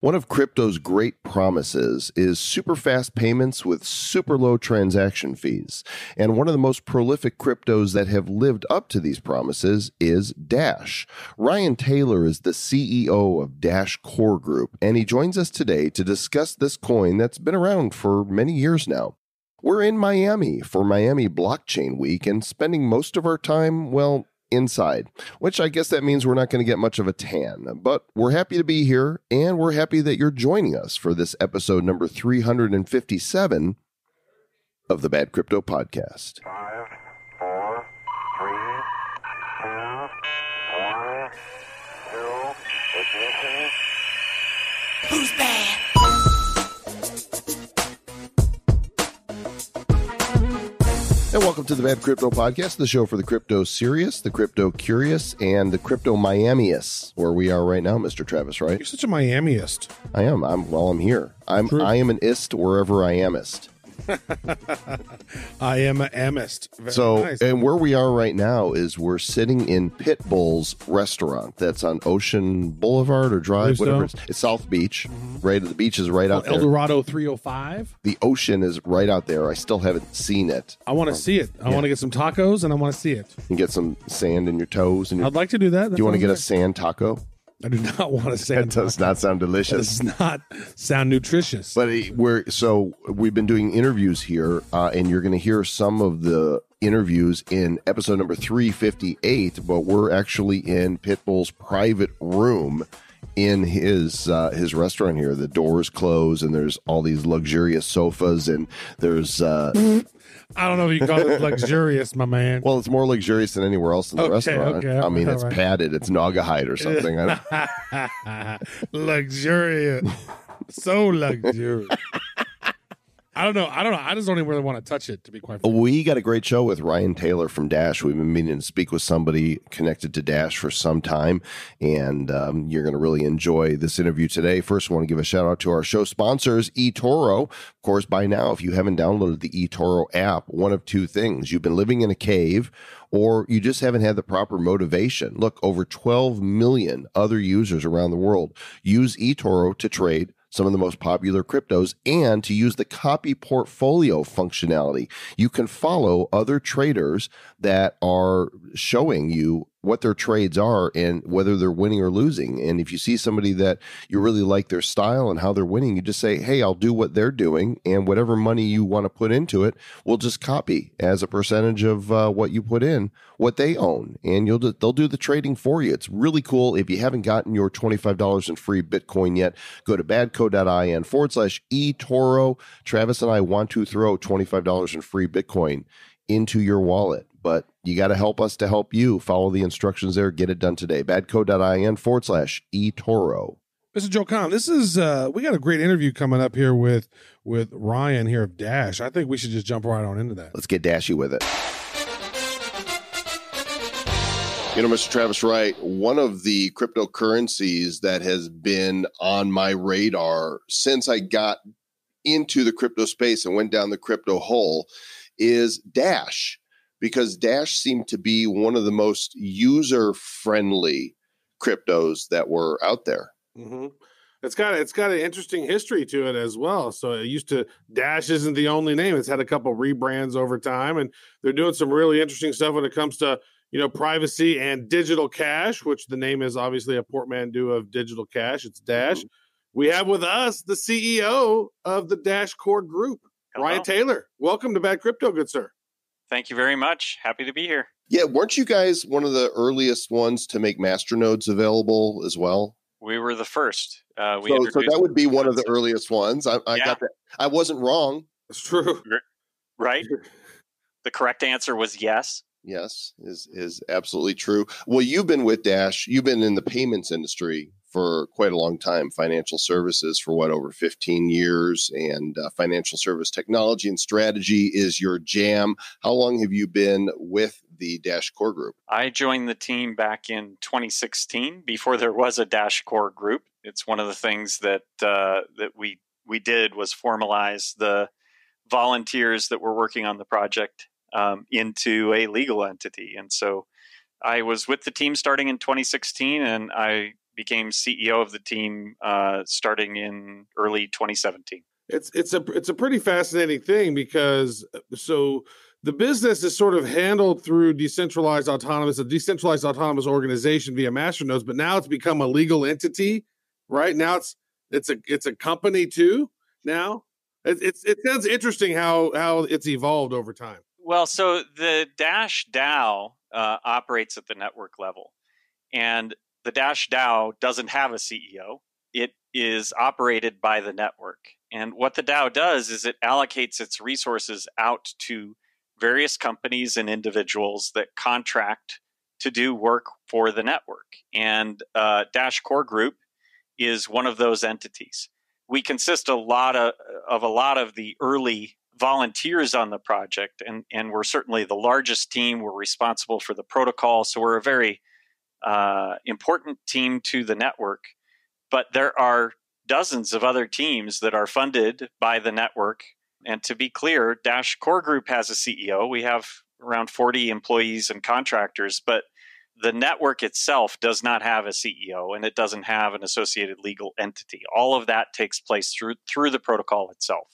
One of crypto's great promises is super fast payments with super low transaction fees. And one of the most prolific cryptos that have lived up to these promises is Dash. Ryan Taylor is the CEO of Dash Core Group, and he joins us today to discuss this coin that's been around for many years now. We're in Miami for Miami Blockchain Week and spending most of our time, well, inside, which I guess that means we're not going to get much of a tan, but we're happy to be here, and we're happy that you're joining us for this episode number 357 of the Bad Crypto Podcast. 5, 4, 3, 2, 1, 0, ignition. Who's bad? And welcome to the Bad Crypto Podcast, the show for the crypto serious, the crypto curious, and the crypto Miami-ists, where we are right now, Mr. Travis Wright. You're such a Miami-ist. I am. I'm here. I am an ist wherever I amist. I am an amist. So, nice. And where we are right now is we're sitting in Pitbull's restaurant. That's on Ocean Boulevard or Drive, whatever. It's South Beach. Right, the beach is right out there. El Dorado 305. The ocean is right out there. I still haven't seen it. I want to see it. I want to get some tacos, and I want to see it. You get some sand in your toes. And I'd like to do that. Do you want to get a sand taco? I do not want to say that. Does not sound That delicious. does not sound nutritious. But we've been doing interviews here, and you're going to hear some of the interviews in episode number 358. But we're actually in Pitbull's private room in his restaurant here. The doors close, and there's all these luxurious sofas, and there's I don't know if you call it luxurious, my man. well, it's more luxurious than anywhere else in the restaurant. Okay, I mean, all it's right. padded, it's Naugahyde or something. Luxurious. So luxurious. I don't know. I just don't even really want to touch it, to be quite frank. We got a great show with Ryan Taylor from Dash. We've been meaning to speak with somebody connected to Dash for some time, and you're going to really enjoy this interview today. First, I want to give a shout out to our show sponsors, eToro. Of course, by now, if you haven't downloaded the eToro app, one of two things. You've been living in a cave, or you just haven't had the proper motivation. Look, over 12 million other users around the world use eToro to trade some of the most popular cryptos and to use the copy portfolio functionality. You can follow other traders that are showing you what their trades are and whether they're winning or losing. And if you see somebody that you really like their style and how they're winning, you just say, hey, I'll do what they're doing, and whatever money you want to put into it, we'll just copy as a percentage of what you put in, what they own, and they'll do the trading for you. It's really cool. If you haven't gotten your $25 in free Bitcoin yet, go to badco.in/eToro. Travis and I want to throw $25 in free Bitcoin into your wallet, but you got to help us to help you. Follow the instructions there. Get it done today. badco.in/eToro. Mr. Joe Comm, this is we got a great interview coming up here with Ryan here of Dash. I think we should just jump right on into that. Let's get dashy with it. You know, Mr. Travis Wright, one of the cryptocurrencies that has been on my radar since I got into the crypto space and went down the crypto hole is Dash, because Dash seemed to be one of the most user-friendly cryptos that were out there. Mm-hmm. It's got an interesting history to it as well. So it used to, Dash isn't the only name. It's had a couple rebrands over time, and they're doing some really interesting stuff when it comes to, privacy and digital cash, which the name is obviously a portmanteau of digital cash. It's Dash. Mm-hmm. We have with us the CEO of the Dash Core Group, Hello. Ryan Taylor. Welcome to Bad Crypto, good sir. Thank you very much. Happy to be here. Yeah, weren't you guys one of the earliest ones to make masternodes available as well? We were the first. So that would be one of the earliest ones. I got that. I wasn't wrong. That's true. Right? The correct answer was yes. Yes, is absolutely true. Well, you've been with Dash. You've been in the payments industry for quite a long time, financial services for over 15 years, and financial service technology and strategy is your jam. How long have you been with the Dash Core Group? I joined the team back in 2016, before there was a Dash Core Group. It's one of the things that we did was formalize the volunteers that were working on the project into a legal entity. And so I was with the team starting in 2016, and I became CEO of the team starting in early 2017. It's a pretty fascinating thing because so the business is sort of handled through a decentralized autonomous organization via masternodes, but now it's become a legal entity, right? Now it's a company too. Now it sounds interesting how it's evolved over time. Well, so the Dash DAO operates at the network level, and the Dash DAO doesn't have a CEO. It is operated by the network. And what the DAO does is it allocates its resources out to various companies and individuals that contract to do work for the network. And Dash Core Group is one of those entities. We consist a lot of the early volunteers on the project, and we're certainly the largest team. We're responsible for the protocol, so we're a very important team to the network. But there are dozens of other teams that are funded by the network. And to be clear, Dash Core Group has a CEO. We have around 40 employees and contractors, but the network itself does not have a CEO, and it doesn't have an associated legal entity. All of that takes place through the protocol itself.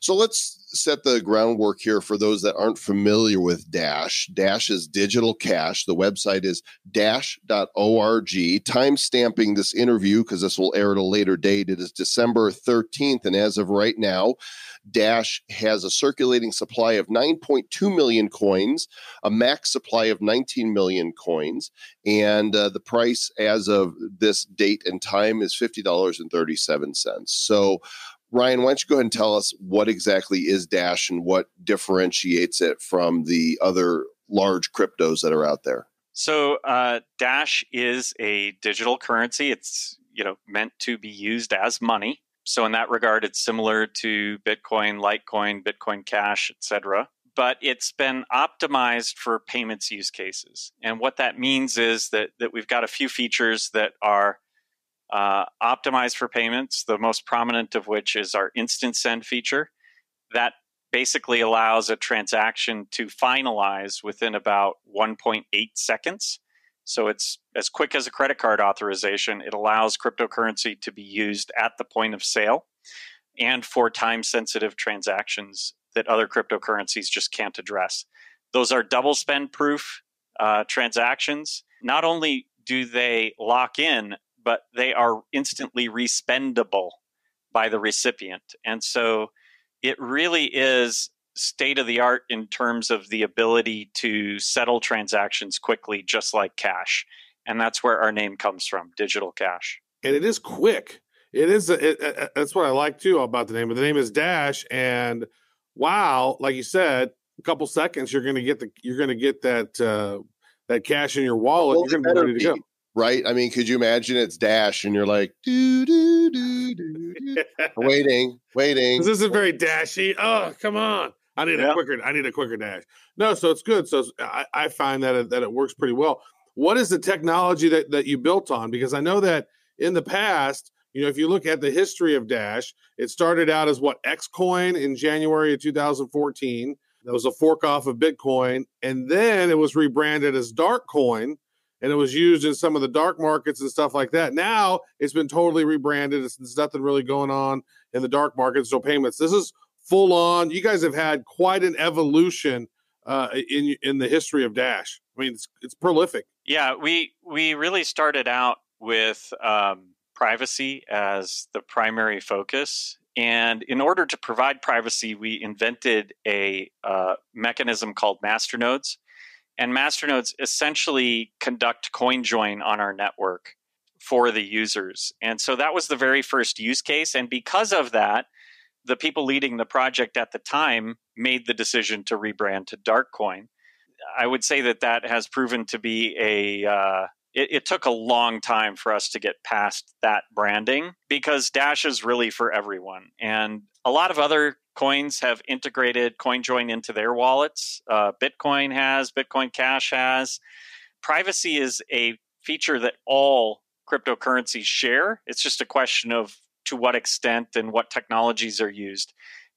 So let's set the groundwork here for those that aren't familiar with Dash. Dash is digital cash. The website is dash.org. Time stamping this interview, because this will air at a later date, it is December 13th. And as of right now, Dash has a circulating supply of 9.2 million coins, a max supply of 19 million coins, and the price as of this date and time is $50.37. So Ryan, why don't you go ahead and tell us what exactly is Dash and what differentiates it from the other large cryptos that are out there? So Dash is a digital currency. It's meant to be used as money. So in that regard, it's similar to Bitcoin, Litecoin, Bitcoin Cash, etc. But it's been optimized for payments use cases. And what that means is that we've got a few features that are optimized for payments, the most prominent of which is our instant send feature. That basically allows a transaction to finalize within about 1.8 seconds. So it's as quick as a credit card authorization. It allows cryptocurrency to be used at the point of sale and for time-sensitive transactions that other cryptocurrencies just can't address. Those are double spend proof transactions. Not only do they lock in, but they are instantly respendable by the recipient. And so it really is state of the art in terms of the ability to settle transactions quickly, just like cash. And that's where our name comes from, digital cash. And it is quick. It is. That's what I like too about the name. But the name is Dash, and wow, like you said, a couple seconds, you're going to get that cash in your wallet. Well, you're going to be ready to go. Right? I mean, could you imagine it's Dash and you're like, waiting. This isn't very dashy. Oh, come on. I need a quicker dash. No, so it's good. So I find that it works pretty well. What is the technology that you built on? Because I know that in the past, if you look at the history of Dash, it started out as Xcoin in January of 2014. That was a fork off of Bitcoin. And then it was rebranded as Darkcoin. And it was used in some of the dark markets and stuff like that. Now it's been totally rebranded. There's nothing really going on in the dark markets, no payments. This is full on. You guys have had quite an evolution in the history of Dash. I mean, it's prolific. Yeah, we really started out with privacy as the primary focus. And in order to provide privacy, we invented a mechanism called masternodes. And masternodes essentially conduct coin join on our network for the users. And so that was the very first use case. And because of that, the people leading the project at the time made the decision to rebrand to Darkcoin. I would say that has proven to be it took a long time for us to get past that branding, because Dash is really for everyone. And a lot of other coins have integrated CoinJoin into their wallets. Bitcoin has, Bitcoin Cash has. Privacy is a feature that all cryptocurrencies share. It's just a question of to what extent and what technologies are used.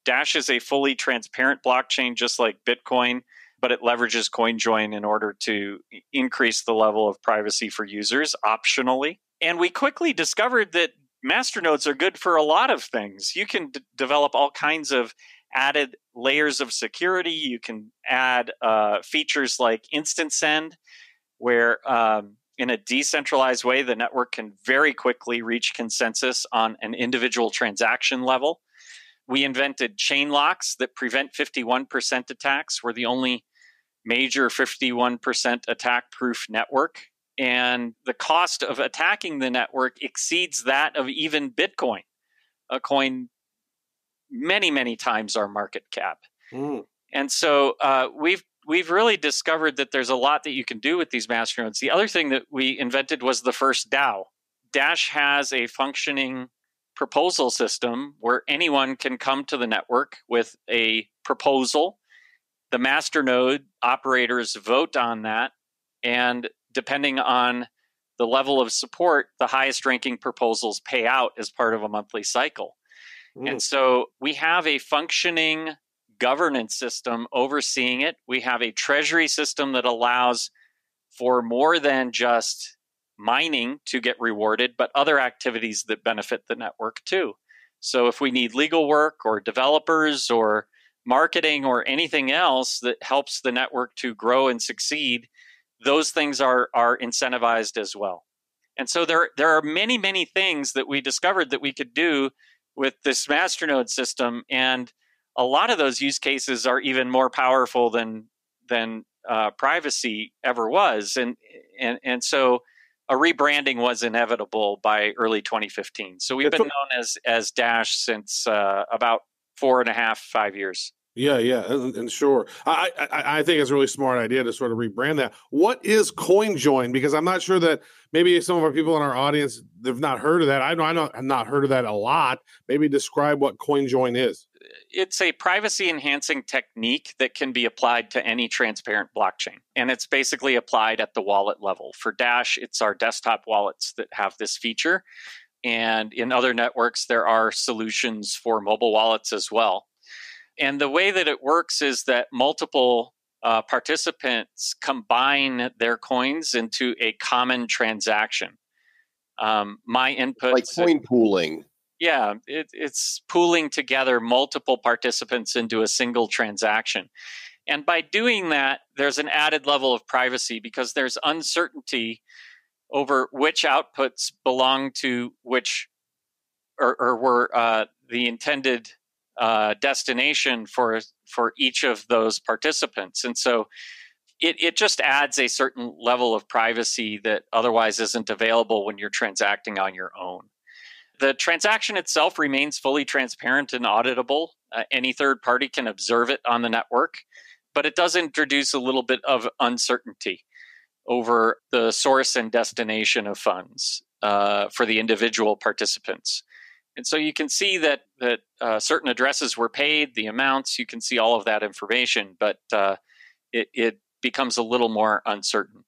Dash is a fully transparent blockchain, just like Bitcoin, but it leverages CoinJoin in order to increase the level of privacy for users optionally. And we quickly discovered that masternodes are good for a lot of things. You can develop all kinds of added layers of security. You can add features like instant send, where in a decentralized way, the network can very quickly reach consensus on an individual transaction level. We invented chain locks that prevent 51% attacks. We're the only major 51% attack-proof network. And the cost of attacking the network exceeds that of even Bitcoin, a coin many, many times our market cap. And so we've really discovered that there's a lot that you can do with these masternodes. The other thing that we invented was the first DAO. Dash has a functioning proposal system where anyone can come to the network with a proposal. The masternode operators vote on that, and depending on the level of support, the highest ranking proposals pay out as part of a monthly cycle. And so we have a functioning governance system overseeing it. We have a treasury system that allows for more than just mining to get rewarded, but other activities that benefit the network too. So if we need legal work or developers or marketing or anything else that helps the network to grow and succeed, those things are incentivized as well. And so there are many, many things that we discovered that we could do with this masternode system, and a lot of those use cases are even more powerful than privacy ever was. And so a rebranding was inevitable by early 2015. So we've been known as Dash since about 4.5-5 years. Yeah, and sure. I think it's a really smart idea to sort of rebrand that. What is CoinJoin? Because I'm not sure that maybe some of our people in our audience have not heard of that. I know I've not heard of that a lot. Maybe describe what CoinJoin is. It's a privacy-enhancing technique that can be applied to any transparent blockchain. And it's basically applied at the wallet level. For Dash, it's our desktop wallets that have this feature. And in other networks, there are solutions for mobile wallets as well. And the way that it works is that multiple participants combine their coins into a common transaction. My input, like coin pooling. Yeah, it's pooling together multiple participants into a single transaction. And by doing that, there's an added level of privacy because there's uncertainty over which outputs belong to which or were the intended destination for each of those participants. And so it just adds a certain level of privacy that otherwise isn't available when you're transacting on your own. The transaction itself remains fully transparent and auditable. Any third party can observe it on the network, but it does introduce a little bit of uncertainty over the source and destination of funds for the individual participants. And so you can see that certain addresses were paid, the amounts, you can see all of that information, but it becomes a little more uncertain.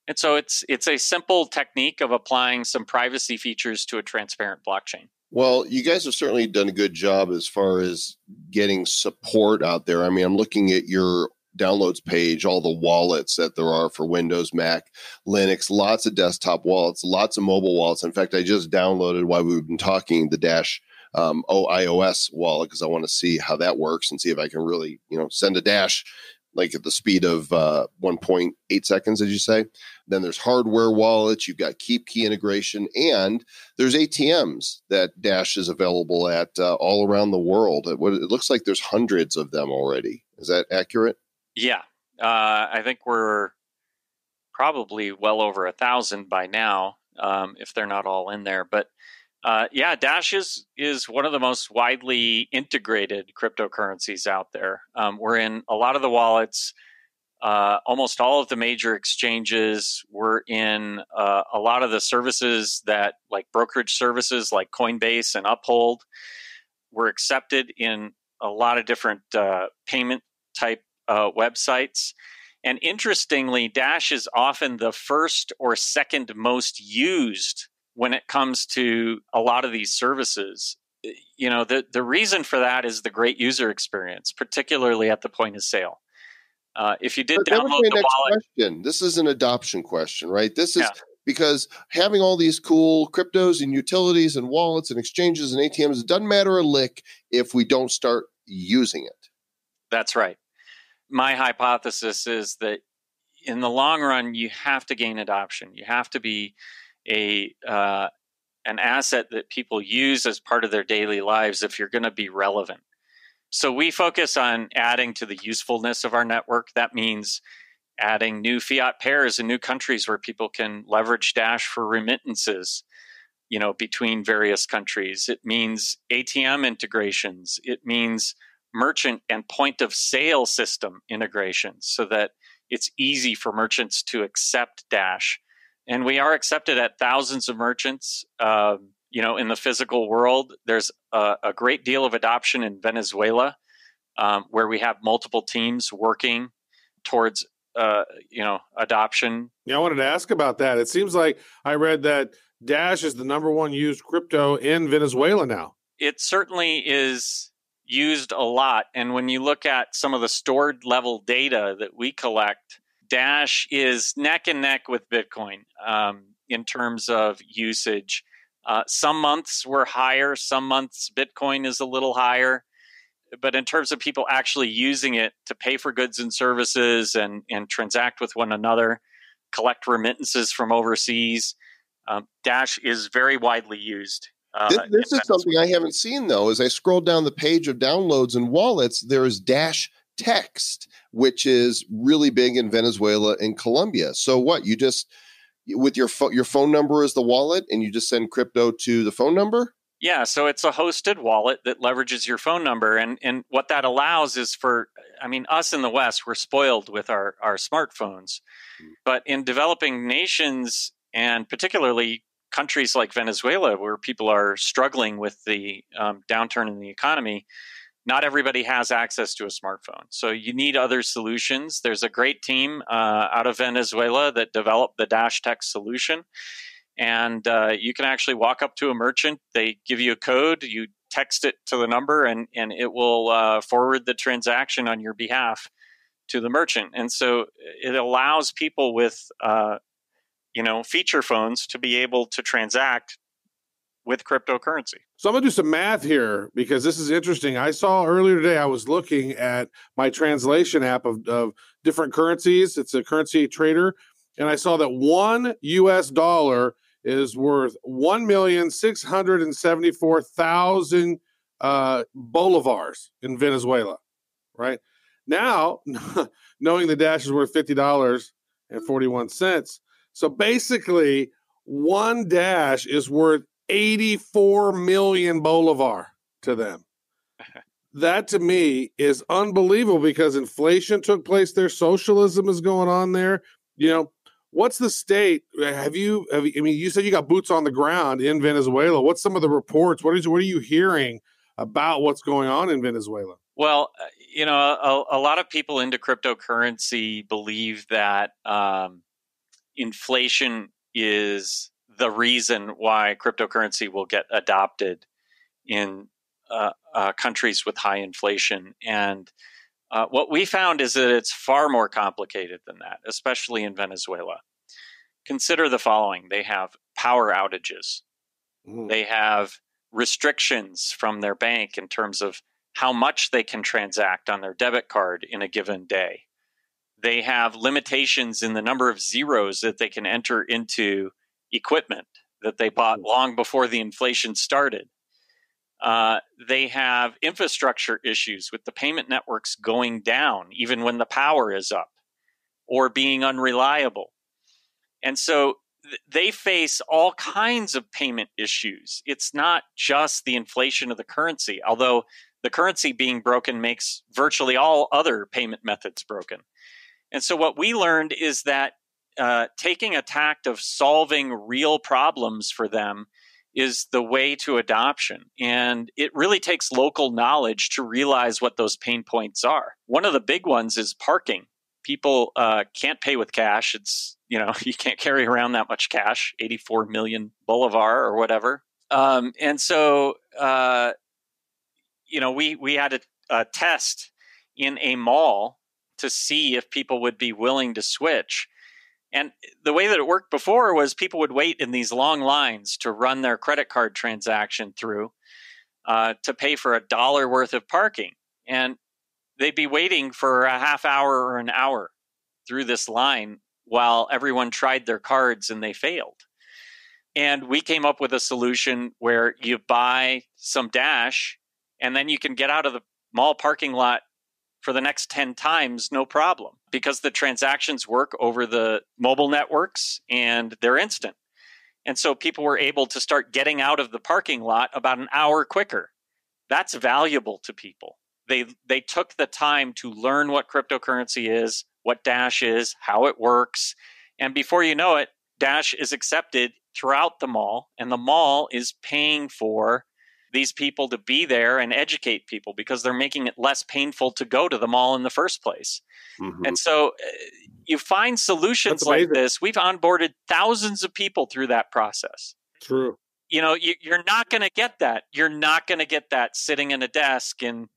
And so it's a simple technique of applying some privacy features to a transparent blockchain. Well, you guys have certainly done a good job as far as getting support out there. I mean, I'm looking at your downloads page, all the wallets that there are for Windows, Mac, Linux, lots of desktop wallets, lots of mobile wallets. In fact, I just downloaded while we've been talking the Dash iOS wallet because I want to see how that works and see if I can really, send a Dash like at the speed of 1.8 seconds, did you say? Then there's hardware wallets, you've got Keep Key integration, and there's ATMs that Dash is available at all around the world. It looks like there's hundreds of them already. Is that accurate? Yeah. I think we're probably well over 1,000 by now, if they're not all in there. But Dash is one of the most widely integrated cryptocurrencies out there. We're in a lot of the wallets, almost all of the major exchanges. We're in a lot of the services that, like brokerage services like Coinbase and Uphold. We're accepted in a lot of different payment type websites. And interestingly, Dash is often the first or second most used when it comes to a lot of these services. The reason for that is the great user experience, particularly at the point of sale. If you did download the wallet, question. This is an adoption question, right? This is because having all these cool cryptos and utilities and wallets and exchanges and ATMs, it doesn't matter a lick if we don't start using it. That's right. My hypothesis is that in the long run, you have to gain adoption. You have to be an asset that people use as part of their daily lives if you're going to be relevant. So we focus on adding to the usefulness of our network. That means adding new fiat pairs in new countries where people can leverage Dash for remittances, between various countries. It means ATM integrations. It means merchant and point of sale system integrations so that it's easy for merchants to accept Dash. And we are accepted at thousands of merchants, in the physical world. There's a great deal of adoption in Venezuela, where we have multiple teams working towards, adoption. Yeah, I wanted to ask about that. It seems like I read that Dash is the number one used crypto in Venezuela now. It certainly is used a lot. And when you look at some of the stored level data that we collect, Dash is neck and neck with Bitcoin in terms of usage. Some months were higher, some months Bitcoin is a little higher. But in terms of people actually using it to pay for goods and services and transact with one another, collect remittances from overseas, Dash is very widely used. This is something I haven't seen, though. As I scroll down the page of downloads and wallets, there is Dash Text, which is really big in Venezuela and Colombia. So what, you just, with your phone number as the wallet, and you just send crypto to the phone number? Yeah, so it's a hosted wallet that leverages your phone number. And what that allows is us in the West, we're spoiled with our smartphones. But in developing nations, and particularly countries like Venezuela, where people are struggling with the downturn in the economy, not everybody has access to a smartphone. So you need other solutions. There's a great team out of Venezuela that developed the Dash Text solution. And you can actually walk up to a merchant. They give you a code. You text it to the number, and it will forward the transaction on your behalf to the merchant. And so it allows people with feature phones to be able to transact with cryptocurrency. So I'm going to do some math here because this is interesting. I saw earlier today, I was looking at my translation app of different currencies. It's a currency trader. And I saw that $1 US is worth 1,674,000 bolivars in Venezuela, right? Now, knowing the Dash is worth $50.41. So basically, one Dash is worth 84 million bolivar to them. That to me is unbelievable because inflation took place there. Socialism is going on there. What's the state? You said you got boots on the ground in Venezuela. What's some of the reports? What are you hearing about what's going on in Venezuela? Well, a lot of people into cryptocurrency believe that inflation is the reason why cryptocurrency will get adopted in countries with high inflation. And what we found is that it's far more complicated than that, especially in Venezuela. Consider the following. They have power outages. They have restrictions from their bank in terms of how much they can transact on their debit card in a given day. They have limitations in the number of zeros that they can enter into equipment that they bought long before the inflation started. They have infrastructure issues with the payment networks going down even when the power is up or being unreliable. And so they face all kinds of payment issues. It's not just the inflation of the currency, although the currency being broken makes virtually all other payment methods broken. And so what we learned is that taking a tact of solving real problems for them is the way to adoption. And it really takes local knowledge to realize what those pain points are. One of the big ones is parking. People can't pay with cash. It's, you can't carry around that much cash, 84 million bolivar or whatever. And so, we had a test in a mall to see if people would be willing to switch. And the way that it worked before was people would wait in these long lines to run their credit card transaction through to pay for $1 worth of parking. And they'd be waiting for a half hour or an hour through this line while everyone tried their cards and they failed. And we came up with a solution where you buy some Dash and then you can get out of the mall parking lot for the next 10 times, no problem, because the transactions work over the mobile networks and they're instant. And so people were able to start getting out of the parking lot about an hour quicker. That's valuable to people. They took the time to learn what cryptocurrency is, what Dash is, how it works. And before you know it, Dash is accepted throughout the mall, and the mall is paying for these people to be there and educate people because they're making it less painful to go to the mall in the first place. Mm-hmm. And so you find solutions like this. We've onboarded thousands of people through that process. True. You know, you're not going to get that. You're not going to get that sitting in a desk in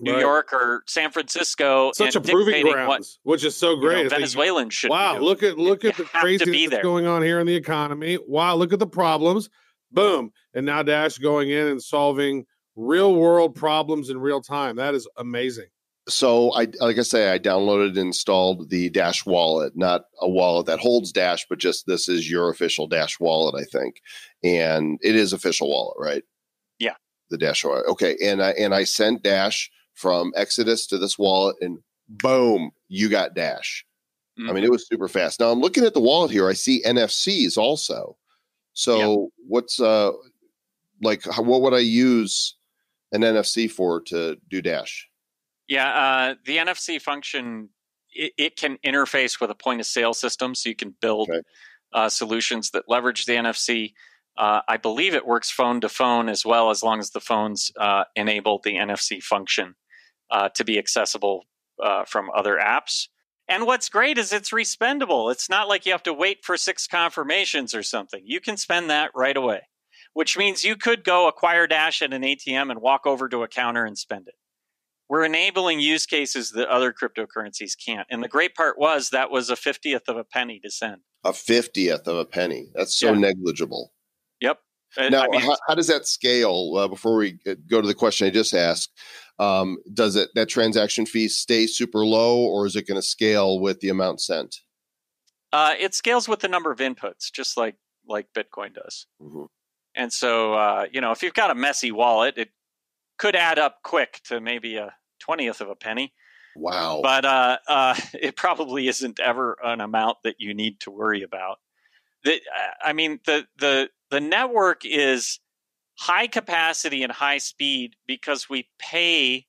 New York or San Francisco. Such a proving grounds, which is so great. You know, Venezuelans should. Wow, look at the craziness that's going on here in the economy. Wow, look at the problems. Boom. And now Dash going in and solving real world problems in real time. That is amazing. So like I say, I downloaded and installed the Dash wallet, not a wallet that holds Dash, but just this is your official Dash wallet, I think. And it is official wallet, right? Yeah. The Dash wallet. Okay. And I sent Dash from Exodus to this wallet and boom, you got Dash. Mm-hmm. I mean, it was super fast. Now I'm looking at the wallet here. I see NFCs also. So what's what would I use an NFC for to do Dash? Yeah, the NFC function, it can interface with a point of sale system, so you can build solutions that leverage the NFC. I believe it works phone to phone as well, as long as the phones enable the NFC function to be accessible from other apps. And what's great is it's respendable. It's not like you have to wait for 6 confirmations or something. You can spend that right away, which means you could go acquire Dash at an ATM and walk over to a counter and spend it. We're enabling use cases that other cryptocurrencies can't. And the great part was that was a 50th of a penny to send. A 50th of a penny. That's so negligible. Yep. Now, how does that scale? Before we go to the question I just asked, does that transaction fee stay super low, or is it going to scale with the amount sent? It scales with the number of inputs, just like Bitcoin does. Mm-hmm. And so, if you've got a messy wallet, it could add up quick to maybe a 20th of a penny. Wow! But it probably isn't ever an amount that you need to worry about. The network is high capacity and high speed because we pay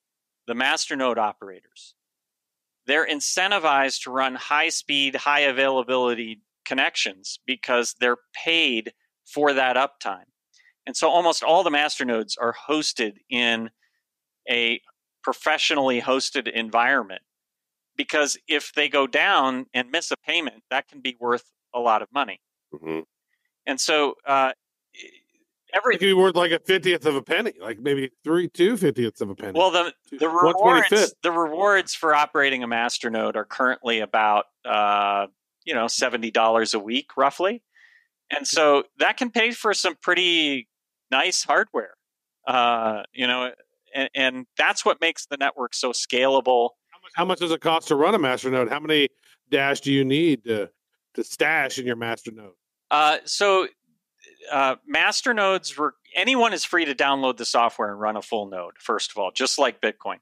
the masternode operators. They're incentivized to run high speed, high availability connections because they're paid for that uptime. And so almost all the masternodes are hosted in a professionally hosted environment, because if they go down and miss a payment, that can be worth a lot of money. Mm-hmm. And so it could be worth like a 50th of a penny, like maybe 2/50ths of a penny. Well, the rewards for operating a masternode are currently about $70 a week, roughly, and so that can pay for some pretty nice hardware. And that's what makes the network so scalable. How much does it cost to run a masternode? How many Dash do you need to stash in your masternode? Masternodes anyone is free to download the software and run a full node, first of all, just like Bitcoin.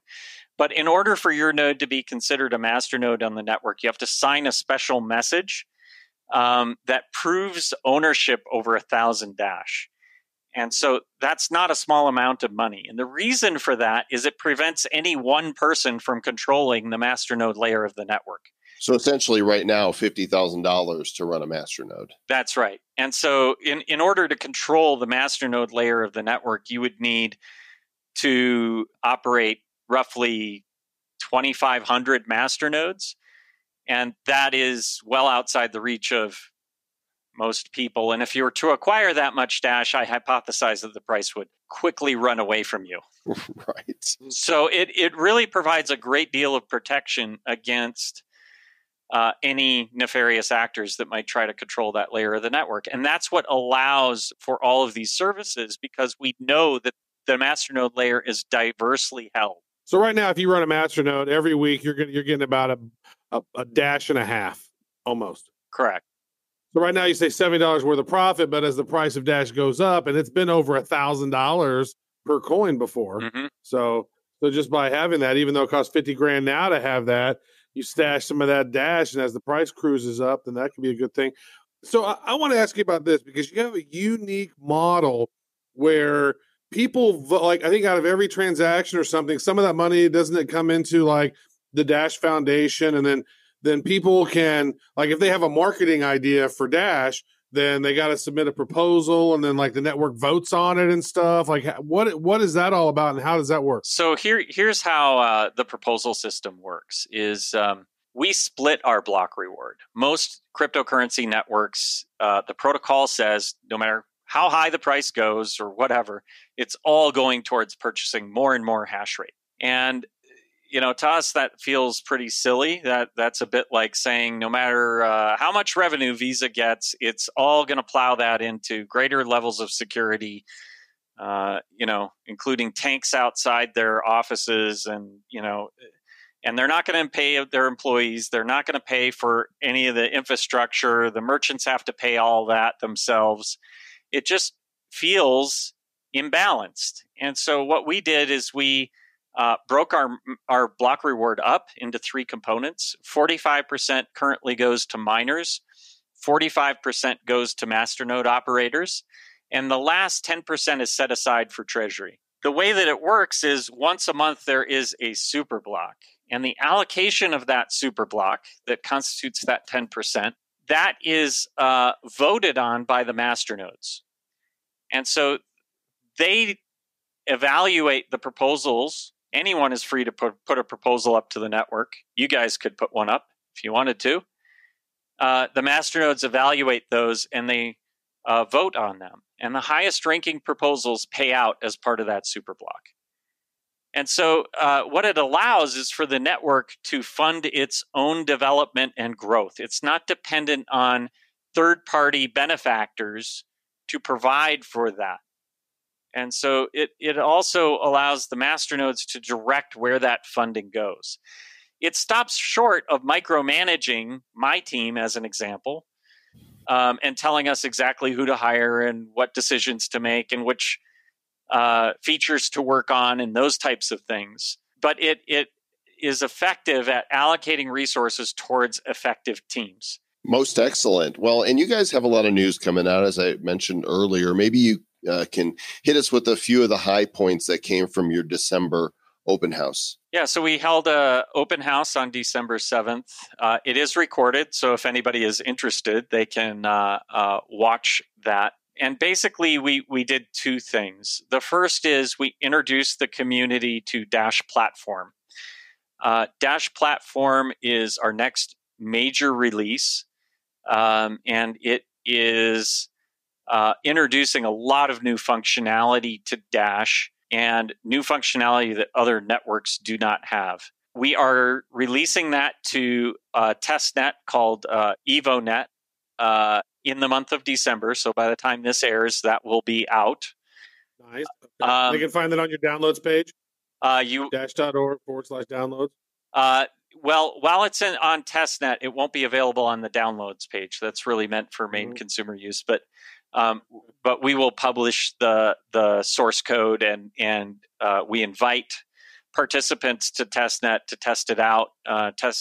But in order for your node to be considered a masternode on the network, you have to sign a special message that proves ownership over 1,000 Dash. And so that's not a small amount of money. And the reason for that is it prevents any one person from controlling the masternode layer of the network. So essentially right now, $50,000 to run a masternode. That's right. And so in order to control the masternode layer of the network, you would need to operate roughly 2,500 masternodes. And that is well outside the reach of most people. And if you were to acquire that much Dash, I hypothesize that the price would quickly run away from you. Right. So it really provides a great deal of protection against any nefarious actors that might try to control that layer of the network. And that's what allows for all of these services, because we know that the masternode layer is diversely held. So right now, if you run a masternode every week, you're getting about a dash and a half, almost. Correct. So right now you say $70 worth of profit, but as the price of Dash goes up, and it's been over $1,000 per coin before. Mm-hmm. So just by having that, even though it costs 50 grand now to have that, you stash some of that Dash, and as the price cruises up, then that could be a good thing. So I want to ask you about this, because you have a unique model where people like, I think out of every transaction or something, some of that money doesn't it come into like the Dash Foundation, and then people can, like, if they have a marketing idea for Dash, then they got to submit a proposal, and then like the network votes on it and stuff. Like, what is that all about, and how does that work? So here's how the proposal system works: is we split our block reward. Most cryptocurrency networks, the protocol says no matter how high the price goes or whatever, it's all going towards purchasing more and more hash rate. And to us, that feels pretty silly. That's a bit like saying no matter how much revenue Visa gets, it's all going to plow that into greater levels of security, including tanks outside their offices, and they're not going to pay their employees. They're not going to pay for any of the infrastructure. The merchants have to pay all that themselves. It just feels imbalanced. And so what we did is we broke our block reward up into three components. 45% currently goes to miners, 45% goes to masternode operators, and the last 10% is set aside for treasury. The way that it works is once a month there is a super block, and the allocation of that super block that constitutes that 10%, that is voted on by the masternodes. And so they evaluate the proposals. Anyone is free to put a proposal up to the network. You guys could put one up if you wanted to. The masternodes evaluate those, and they vote on them. And the highest ranking proposals pay out as part of that super block. And so what it allows is for the network to fund its own development and growth. It's not dependent on third-party benefactors to provide for that. And so it also allows the masternodes to direct where that funding goes. It stops short of micromanaging my team, as an example, and telling us exactly who to hire and what decisions to make and which features to work on and those types of things. But it is effective at allocating resources towards effective teams. Most excellent. Well, and you guys have a lot of news coming out, as I mentioned earlier. Maybe you can hit us with a few of the high points that came from your December open house. Yeah, so we held an open house on December 7th. It is recorded, so if anybody is interested, they can watch that. And basically, we did two things. The first is we introduced the community to Dash Platform. Dash Platform is our next major release, and it is introducing a lot of new functionality to Dash and new functionality that other networks do not have. We are releasing that to a test net called EvoNet in the month of December. So by the time this airs, that will be out. Nice. Okay. They can find that on your downloads page? dash.org/downloads? Well, while it's on testnet, it won't be available on the downloads page. That's really meant for main consumer use. But we will publish the source code, and we invite participants to testnet to test it out,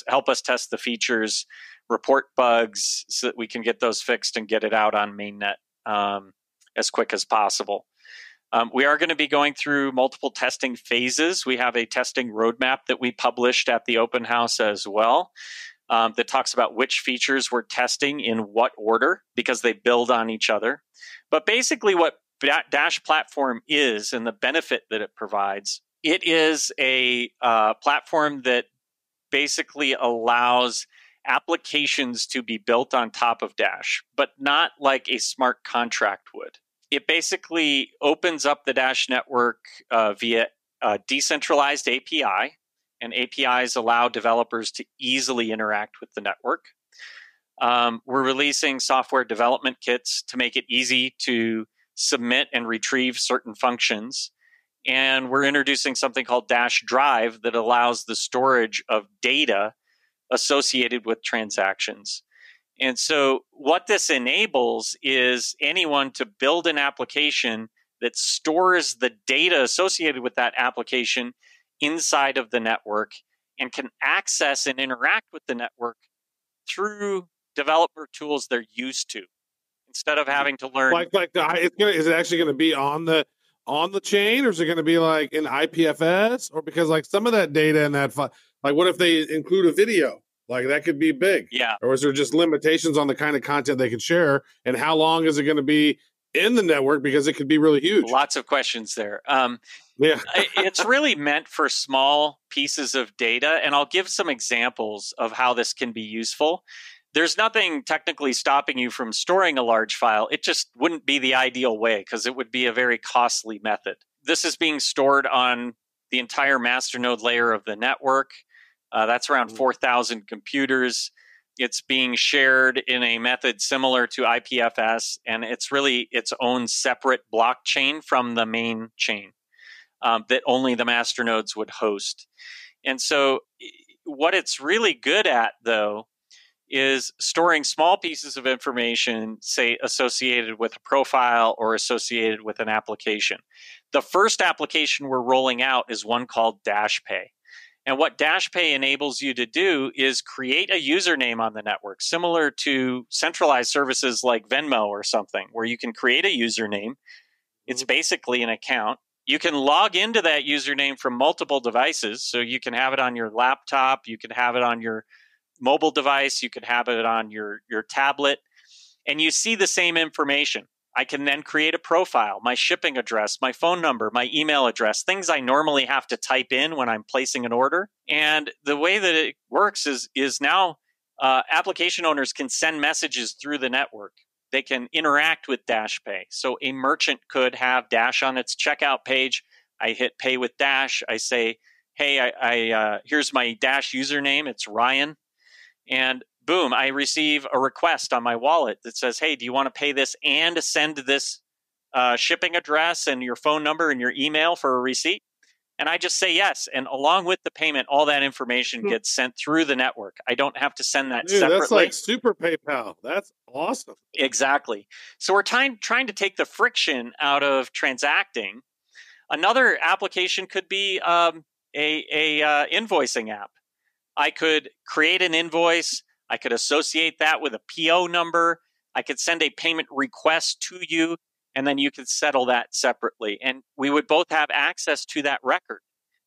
help us test the features, report bugs so that we can get those fixed and get it out on mainnet as quick as possible. We are going to be going through multiple testing phases. We have a testing roadmap that we published at the open house as well that talks about which features we're testing in what order because they build on each other. But basically what Dash Platform is and the benefit that it provides, it is a platform that basically allows applications to be built on top of Dash, but not like a smart contract would. It basically opens up the Dash network via a decentralized API and APIs allow developers to easily interact with the network. We're releasing software development kits to make it easy to submit and retrieve certain functions. And we're introducing something called Dash Drive that allows the storage of data associated with transactions. And so what this enables is anyone to build an application that stores the data associated with that application inside of the network and can access and interact with the network through developer tools they're used to, instead of having to learn. Is it actually going to be on the chain, or is it going to be like in IPFS? Or because like some of that data in that like what if they include a video? Like that could be big. Yeah. Or is there just limitations on the kind of content they can share? And how long is it going to be in the network? Because it could be really huge. Lots of questions there. Yeah. It's really meant for small pieces of data. And I'll give some examples of how this can be useful. There's nothing technically stopping you from storing a large file. It just wouldn't be the ideal way because it would be a very costly method. This is being stored on the entire masternode layer of the network. That's around 4,000 computers. It's being shared in a method similar to IPFS, and it's really its own separate blockchain from the main chain that only the masternodes would host. And so what it's really good at, though, is storing small pieces of information, say, associated with a profile or associated with an application. The first application we're rolling out is one called DashPay. And what DashPay enables you to do is create a username on the network, similar to centralized services like Venmo or something, where you can create a username. It's basically an account. You can log into that username from multiple devices. So you can have it on your laptop, you can have it on your mobile device, you could have it on your tablet, and you see the same information. I can then create a profile, my shipping address, my phone number, my email address, things I normally have to type in when I'm placing an order. And the way that it works is now application owners can send messages through the network. They can interact with DashPay. So a merchant could have Dash on its checkout page. I hit pay with Dash. I say, hey, here's my Dash username. It's Ryan. And boom, I receive a request on my wallet that says, hey, do you want to pay this and send this shipping address and your phone number and your email for a receipt? And I just say yes. And along with the payment, all that information gets sent through the network. I don't have to send that separately. That's like super PayPal. That's awesome. Exactly. So we're trying to take the friction out of transacting. Another application could be a invoicing app. I could create an invoice. I could associate that with a PO number. I could send a payment request to you, and then you could settle that separately. And we would both have access to that record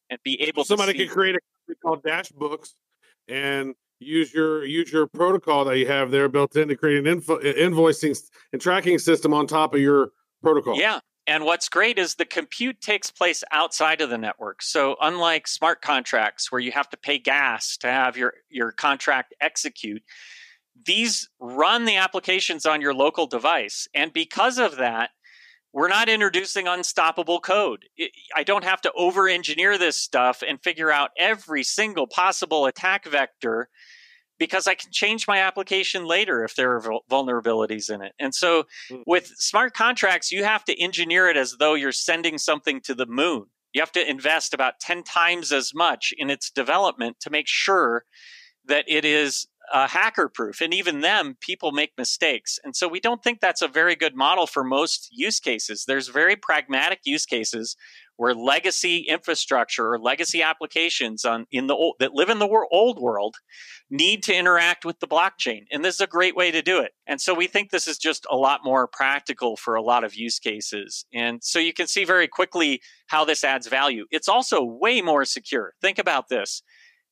and be able Somebody could create a company called Dash Books and use your protocol that you have there built in to create an invoicing and tracking system on top of your protocol. Yeah. And what's great is the compute takes place outside of the network. So unlike smart contracts where you have to pay gas to have your contract execute, these run the applications on your local device. And because of that, we're not introducing unstoppable code. I don't have to over-engineer this stuff and figure out every single possible attack vector because I can change my application later if there are vulnerabilities in it. And so with smart contracts, you have to engineer it as though you're sending something to the moon. You have to invest about 10 times as much in its development to make sure that it is hacker-proof. And even them, people make mistakes. And so we don't think that's a very good model for most use cases. There's very pragmatic use cases where legacy infrastructure or legacy applications that live in the old world need to interact with the blockchain. And this is a great way to do it. And so we think this is just a lot more practical for a lot of use cases. And so you can see very quickly how this adds value. It's also way more secure. Think about this.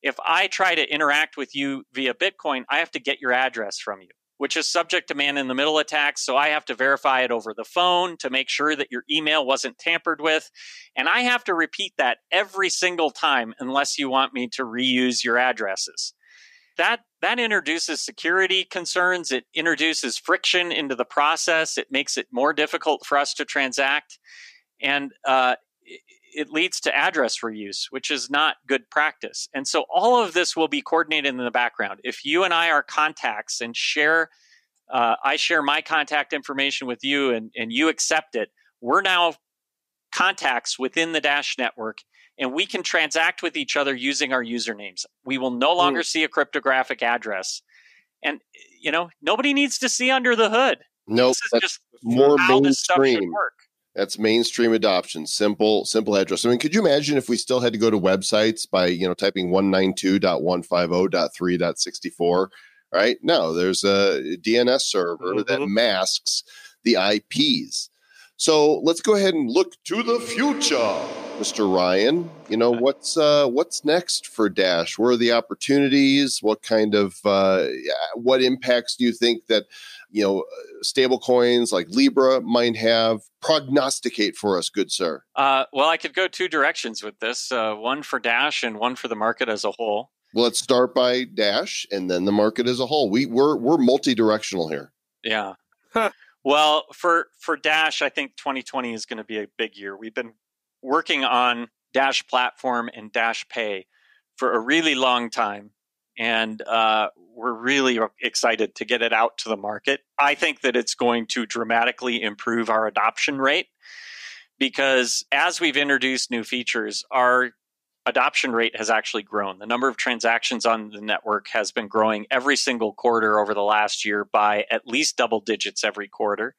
If I try to interact with you via Bitcoin, I have to get your address from you, which is subject to man-in-the-middle attacks. So I have to verify it over the phone to make sure that your email wasn't tampered with. And I have to repeat that every single time unless you want me to reuse your addresses. That introduces security concerns. It introduces friction into the process. It makes it more difficult for us to transact. And it leads to address reuse, which is not good practice. And so all of this will be coordinated in the background. If you and I are contacts and I share my contact information with you and you accept it, we're now contacts within the Dash network, and we can transact with each other using our usernames. We will no longer see a cryptographic address. And, nobody needs to see under the hood. Nope, This is that's just more how this stuff should mainstream. work. That's mainstream adoption. Simple address. I mean, could you imagine if we still had to go to websites by, typing 192.150.3.64, right? No, there's a DNS server that masks the IPs. So let's go ahead and look to the future, Mr. Ryan. What's next for Dash? Where are the opportunities? What kind of what impacts do you think that stable coins like Libra might have? Prognosticate for us, good sir. Well, I could go two directions with this: one for Dash and one for the market as a whole. Well, let's start by Dash and then the market as a whole. We're multi-directional here. Yeah. Well, for Dash, I think 2020 is going to be a big year. We've been working on Dash Platform and Dash Pay for a really long time, and we're really excited to get it out to the market. I think that it's going to dramatically improve our adoption rate because as we've introduced new features, our adoption rate has actually grown. The number of transactions on the network has been growing every single quarter over the last year by at least double digits every quarter.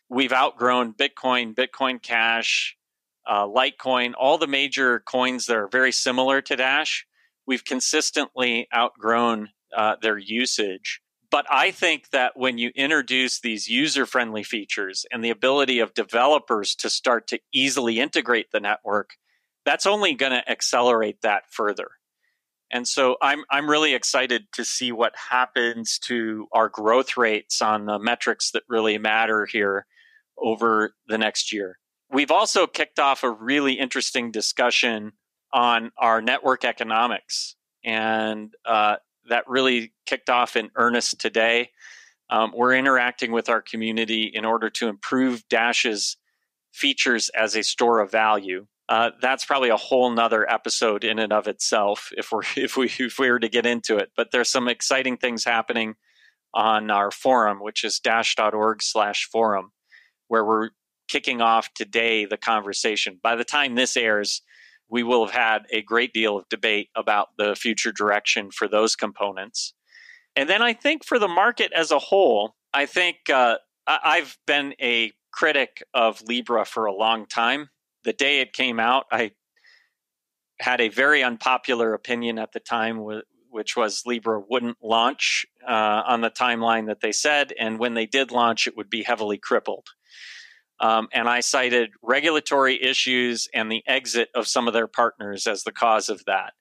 We've outgrown Bitcoin, Bitcoin Cash, Litecoin, all the major coins that are very similar to Dash. We've consistently outgrown their usage. But I think that when you introduce these user-friendly features and the ability of developers to start to easily integrate the network, that's only going to accelerate that further. And so I'm really excited to see what happens to our growth rates on the metrics that really matter here over the next year. We've also kicked off a really interesting discussion on our network economics, and that really kicked off in earnest today. We're interacting with our community in order to improve Dash's features as a store of value. That's probably a whole nother episode in and of itself if we were to get into it. But there's some exciting things happening on our forum, which is dash.org/forum, where we're kicking off today the conversation. By the time this airs, we will have had a great deal of debate about the future direction for those components. And then I think for the market as a whole, I think I've been a critic of Libra for a long time. The day it came out, I had a very unpopular opinion at the time, which was Libra wouldn't launch on the timeline that they said. And when they did launch, it would be heavily crippled. And I cited regulatory issues and the exit of some of their partners as the cause of that.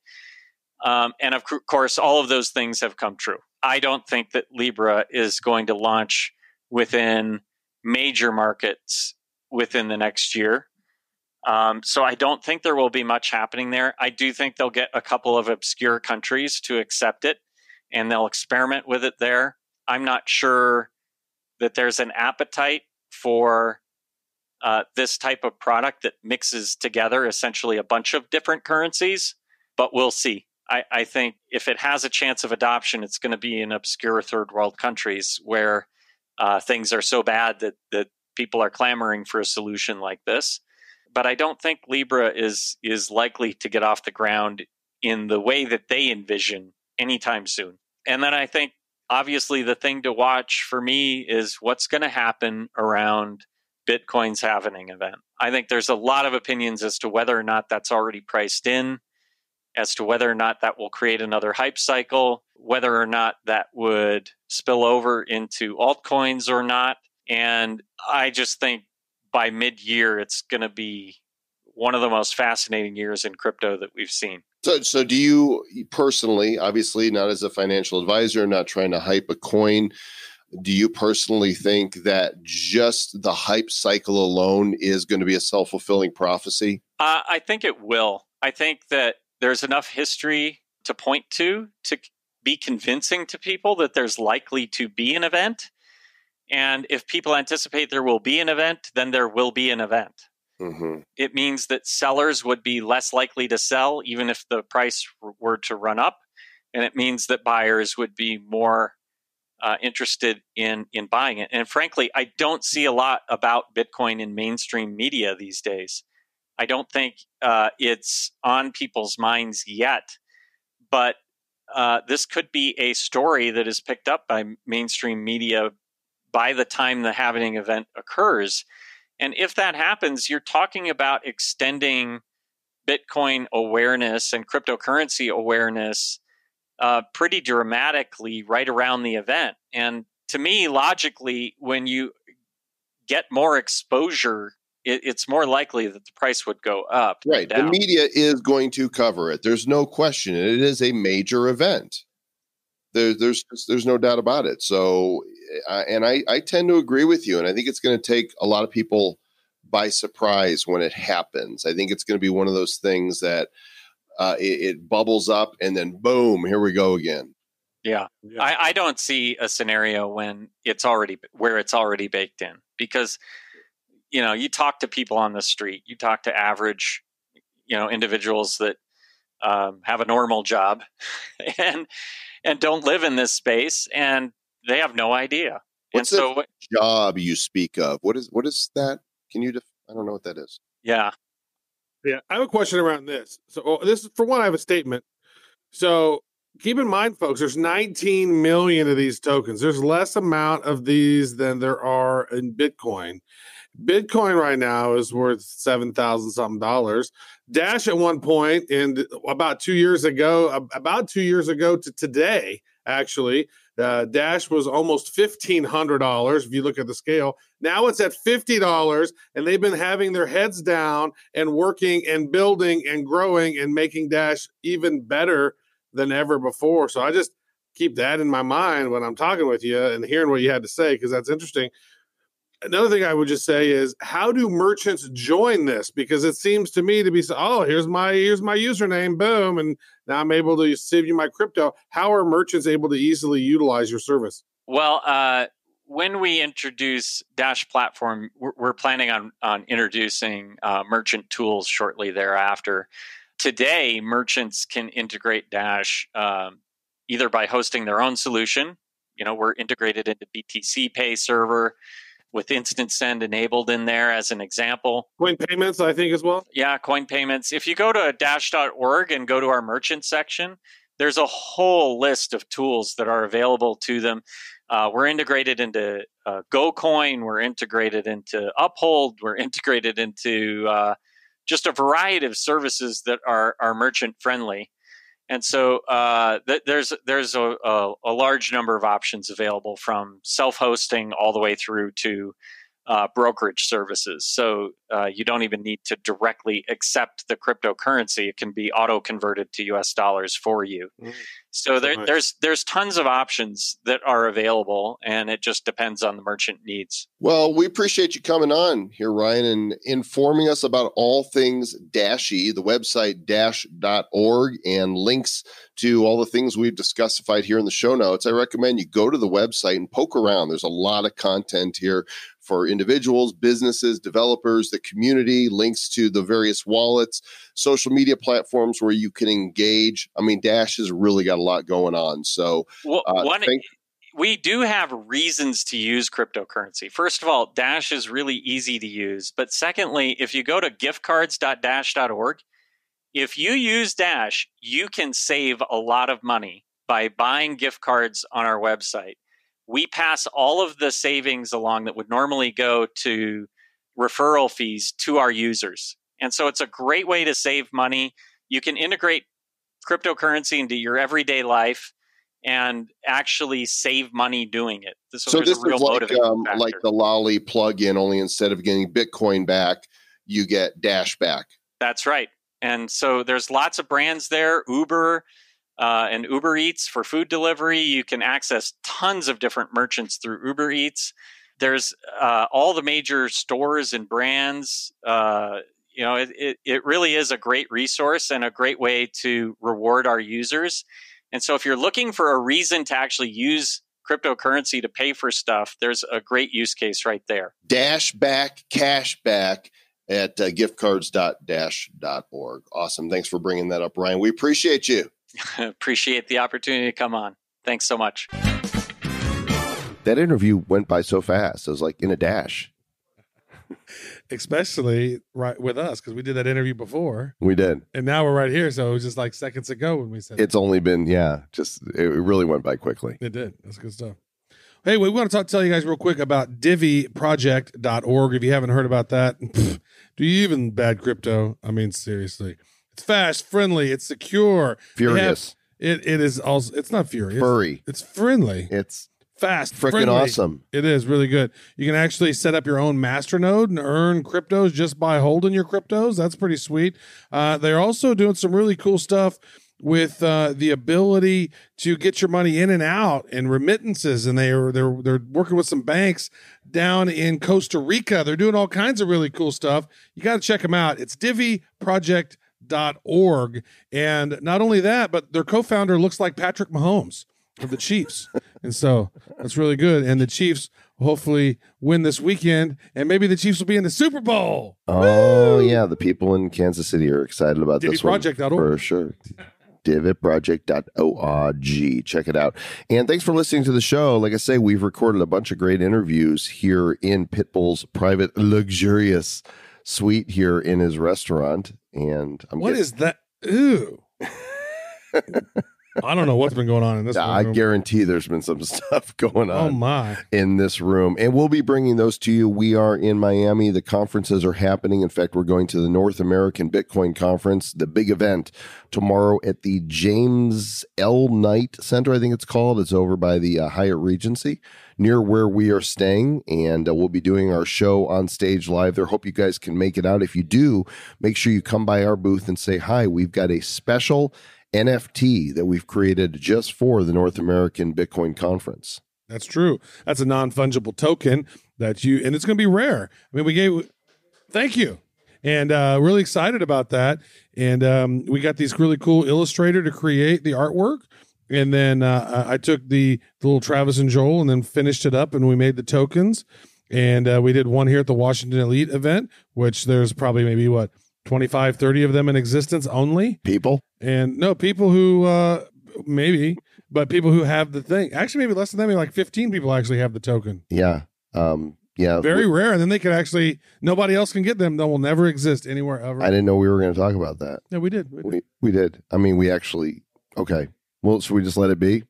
And of course, all of those things have come true. I don't think that Libra is going to launch within major markets within the next year. So I don't think there will be much happening there. I do think they'll get a couple of obscure countries to accept it, and they'll experiment with it there. I'm not sure that there's an appetite for this type of product that mixes together essentially a bunch of different currencies, but we'll see. I think if it has a chance of adoption, it's going to be in obscure third world countries where things are so bad that people are clamoring for a solution like this. But I don't think Libra is likely to get off the ground in the way that they envision anytime soon. And then I think, obviously, the thing to watch for me is what's going to happen around Bitcoin's halvening event. I think there's a lot of opinions as to whether or not that's already priced in, as to whether or not that will create another hype cycle, whether or not that would spill over into altcoins or not. And I just think by mid-year, it's going to be one of the most fascinating years in crypto that we've seen. So do you personally, obviously not as a financial advisor, not trying to hype a coin, do you personally think that just the hype cycle alone is going to be a self-fulfilling prophecy? I think it will. I think that there's enough history to point to be convincing to people that there's likely to be an event. And if people anticipate there will be an event, then there will be an event. It means that sellers would be less likely to sell even if the price were to run up. And it means that buyers would be more interested in buying it. And frankly, I don't see a lot about Bitcoin in mainstream media these days. I don't think it's on people's minds yet. But this could be a story that is picked up by mainstream media by the time the halving event occurs. And if that happens, you're talking about extending Bitcoin awareness and cryptocurrency awareness pretty dramatically right around the event. And to me, logically, when you get more exposure, it's more likely that the price would go up. Right. The media is going to cover it. There's no question. It is a major event. There's no doubt about it. So, and I tend to agree with you. And I think it's going to take a lot of people by surprise when it happens. I think it's going to be one of those things that it bubbles up and then boom, here we go again. Yeah. I don't see a scenario when it's already baked in, because you talk to people on the street, you talk to average, individuals that have a normal job and don't live in this space, and they have no idea. What's the job you speak of? What is that? Can you? I don't know what that is. Yeah. I have a question around this. So this is, for one, I have a statement. So keep in mind, folks, there's 19 million of these tokens. There's less amount of these than there are in Bitcoin. Bitcoin right now is worth $7,000 something. Dash at one point, and about 2 years ago to today, actually, Dash was almost $1,500 if you look at the scale. Now it's at $50, and they've been having their heads down and working and building and growing and making Dash even better than ever before. So I just keep that in my mind when I'm talking with you and hearing what you had to say, because that's interesting. Another thing I would just say is, how do merchants join this? Because it seems to me to be, here's my username, boom, and now I'm able to save you my crypto. How are merchants able to easily utilize your service? Well, when we introduce Dash platform, we're planning on introducing merchant tools shortly thereafter. Today, merchants can integrate Dash either by hosting their own solution. We're integrated into BTC Pay server with instant send enabled in there as an example. Coin payments, I think, as well. Yeah, coin payments. If you go to dash.org and go to our merchant section, there's a whole list of tools that are available to them. We're integrated into GoCoin. We're integrated into Uphold. We're integrated into just a variety of services that are merchant friendly. And so there's a large number of options available, from self-hosting all the way through to brokerage services. So you don't even need to directly accept the cryptocurrency. It can be auto-converted to US dollars for you. So there's tons of options that are available, and it just depends on the merchant needs. Well, we appreciate you coming on here, Ryan, and informing us about all things Dashy, the website dash.org, and links to all the things we've discussed here in the show notes. I recommend you go to the website and poke around. There's a lot of content here for individuals, businesses, developers, the community, links to the various wallets, social media platforms where you can engage. I mean, Dash has really got a lot going on. So we do have reasons to use cryptocurrency. First of all, Dash is really easy to use. But secondly, if you go to giftcards.dash.org, if you use Dash, you can save a lot of money by buying gift cards on our website. We pass all of the savings along that would normally go to referral fees to our users. And so it's a great way to save money. You can integrate cryptocurrency into your everyday life and actually save money doing it. So this is like the Lolly plugin, only instead of getting Bitcoin back, you get Dash back. That's right. And so there's lots of brands there, Uber, and Uber Eats for food delivery. You can access tons of different merchants through Uber Eats. There's all the major stores and brands. It really is a great resource and a great way to reward our users. And so if you're looking for a reason to actually use cryptocurrency to pay for stuff, there's a great use case right there. Dash back, cash back, at giftcards.dash.org. Awesome. Thanks for bringing that up, Ryan. We appreciate you. Appreciate the opportunity to come on. Thanks so much. That interview went by so fast. It was like in a dash. Especially right with us, because we did that interview before. We did. And now we're right here. So it was just like seconds ago when we said it's only been, it really went by quickly. It did. That's good stuff. Hey, we want to tell you guys real quick about divvyproject.org. If you haven't heard about that, do you even bad crypto? I mean, seriously. It's fast, friendly, it's secure. Furious. It is also, it's not furious. Furry. It's friendly. It's fast, freaking awesome. It is really good. You can actually set up your own masternode and earn cryptos just by holding your cryptos. That's pretty sweet. They're also doing some really cool stuff with the ability to get your money in and out and remittances, and they're working with some banks down in Costa Rica. They're doing all kinds of really cool stuff. You got to check them out. It's divvyproject.org, and not only that, but their co-founder looks like Patrick Mahomes of the Chiefs, and so that's really good. And the Chiefs will hopefully win this weekend, and maybe the Chiefs will be in the Super Bowl. Oh, woo! Yeah, the people in Kansas City are excited about this one for sure. divvyproject.org. Check it out. And thanks for listening to the show. Like I say, we've recorded a bunch of great interviews here in Pitbull's private, luxurious suite here in his restaurant. And what is that? Ew. I don't know what's been going on in this room. I guarantee there's been some stuff going on in this room. And we'll be bringing those to you. We are in Miami. The conferences are happening. In fact, we're going to the North American Bitcoin Conference, the big event, tomorrow at the James L. Knight Center, I think it's called. It's over by the Hyatt Regency, near where we are staying. And we'll be doing our show on stage live there. Hope you guys can make it out. If you do, make sure you come by our booth and say hi. We've got a special NFT that we've created just for the North American Bitcoin Conference. That's true. That's a non-fungible token and it's going to be rare. I mean, thank you. And really excited about that. And we got these really cool illustrator to create the artwork. And then I took the little Travis and Joel and then finished it up and we made the tokens. And we did one here at the Washington Elite event, which there's probably maybe 25, 30 of them in existence only. People who maybe, but people who have the thing. Actually, maybe less than that, maybe like 15 people actually have the token. Yeah. Very rare. And then they could actually, nobody else can get them. They will never exist anywhere ever. I didn't know we were going to talk about that. Yeah, we did. We did. I mean, we actually, okay. Well, should we just let it be?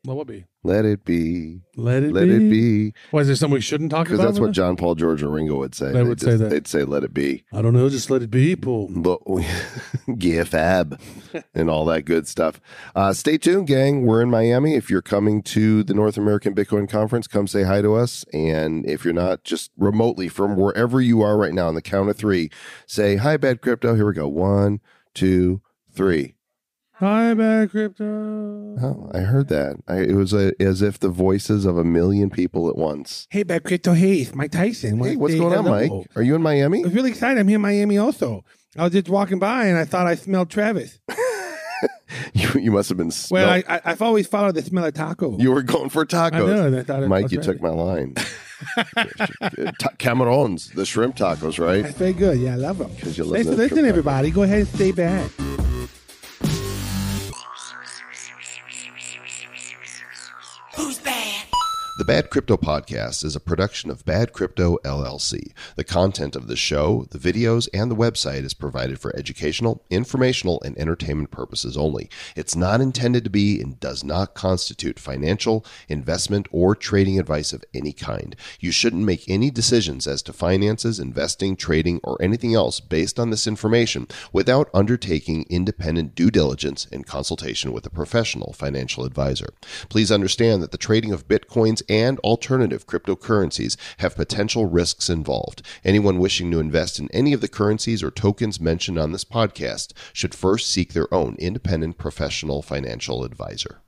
Well, what be? Let it be. Let it be. Why, is there something we shouldn't talk about? Because that's what John Paul, George, and Ringo would say. They'd say that. They'd say, let it be. I don't know, just let it be, Paul. But GFAB and all that good stuff. Stay tuned, gang. We're in Miami. If you're coming to the North American Bitcoin Conference, come say hi to us. And if you're not, just remotely from wherever you are right now, on the count of three, say, hi, Bad Crypto. Here we go. 1, 2, 3. Hi, Bad Crypto. Oh, I heard that. It was as if the voices of a million people at once. Hey, Bad Crypto. Hey, it's Mike Tyson. Hey, what's going on, Mike? Are you in Miami? I was really excited. I'm here in Miami also. I was just walking by and I thought I smelled Travis. You must have been. Well, I've always followed the smell of taco. You were going for tacos. I know. And I thought Mike, you took my line. Camarons, the shrimp tacos, right? That's very good. Yeah, I love them. Because you love Thanks for listening, everybody. Go ahead and stay back. Who's bad? The Bad Crypto Podcast is a production of Bad Crypto LLC. The content of the show, the videos, and the website is provided for educational, informational, and entertainment purposes only. It's not intended to be and does not constitute financial, investment, or trading advice of any kind. You shouldn't make any decisions as to finances, investing, trading, or anything else based on this information without undertaking independent due diligence and consultation with a professional financial advisor. Please understand that the trading of Bitcoins and alternative cryptocurrencies have potential risks involved. Anyone wishing to invest in any of the currencies or tokens mentioned on this podcast should first seek their own independent professional financial advisor.